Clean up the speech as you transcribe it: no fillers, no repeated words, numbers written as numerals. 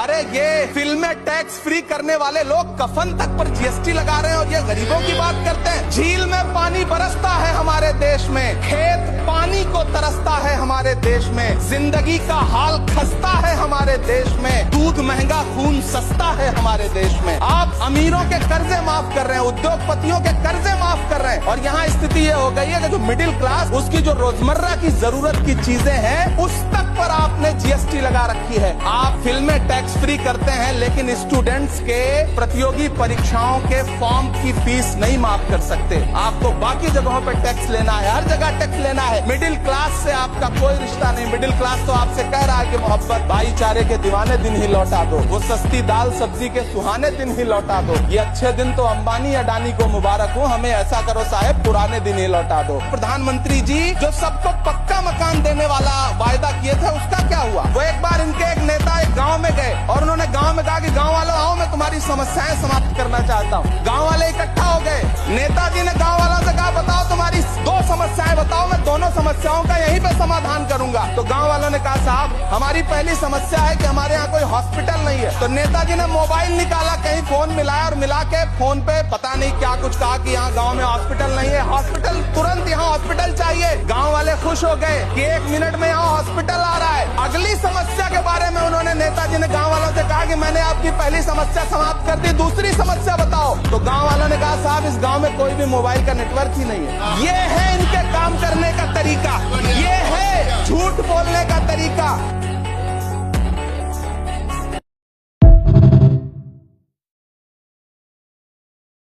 अरे ये फिल्में टैक्स फ्री करने वाले लोग कफन तक पर जीएसटी लगा रहे हैं और ये गरीबों की बात करते हैं। झील में पानी बरसता है हमारे देश में, खेत पानी को तरसता है हमारे देश में, जिंदगी का हाल खस्ता है हमारे देश में, दूध महंगा खून सस्ता है हमारे देश में। आप अमीरों के कर्जे माफ कर रहे हैं, उद्योगपतियों के कर्जे माफ कर रहे हैं और यहाँ स्थिति ये हो गई है कि जो मिडिल क्लास, उसकी जो रोजमर्रा की जरूरत की चीजें हैं उस तक पर आपने जीएसटी लगा रखी है। आप फिल्में टैक्स फ्री करते हैं लेकिन स्टूडेंट्स के प्रतियोगी परीक्षाओं के फॉर्म की फीस नहीं माफ कर सकते। आपको बाकी जगहों पर टैक्स लेना है, हर जगह टैक्स लेना है। मिडिल क्लास से आपका कोई रिश्ता नहीं। मिडिल क्लास तो आपसे कह रहा है कि मोहब्बत भाईचारे के दीवाने दिन ही लौटा दो, वो सस्ती दाल सब्जी के सुहाने दिन ही लौटा दो। ये अच्छे दिन तो अंबानी अडानी को मुबारक हो, हमें ऐसा करो साहब पुराने दिन ही लौटा दो। प्रधानमंत्री जी जो सबको पक्का मकान देने वाला वायदा किए थे उसका क्या हुआ? वो एक बार इनके एक नेता एक गांव में गए और उन्होंने गांव में कहा कि गांव वालों आओ, मैं तुम्हारी समस्याएं समाप्त करना चाहता हूँ। गांव वाले इकट्ठा हो गए। नेताजी ने गांव वालों से कहा बताओ तुम्हारी 2 समस्याएं बताओ, मैं दोनों समस्याओं का यहीं पे समाधान करूंगा। तो गांव वालों ने कहा साहब हमारी पहली समस्या है कि हमारे यहाँ कोई हॉस्पिटल नहीं है। तो नेताजी ने मोबाइल निकाला, कहीं फोन मिलाया और मिला के फोन पे पता नहीं क्या कुछ कहा कि यहाँ गाँव में हॉस्पिटल नहीं है, हॉस्पिटल तुरंत यहाँ हॉस्पिटल चाहिए। गाँव वाले खुश हो गए कि 1 मिनट में यहाँ हॉस्पिटल आ रहा है। अगली समस्या के बारे में उन्होंने नेताजी ने गाँव वालों से कहा कि मैंने आपकी पहली समस्या समाप्त कर दी, दूसरी समस्या बताओ। तो गांव वालों ने कहा साहब इस गांव में कोई भी मोबाइल का नेटवर्क ही नहीं है। ये है इनके काम करने का तरीका, ये है झूठ बोलने का तरीका।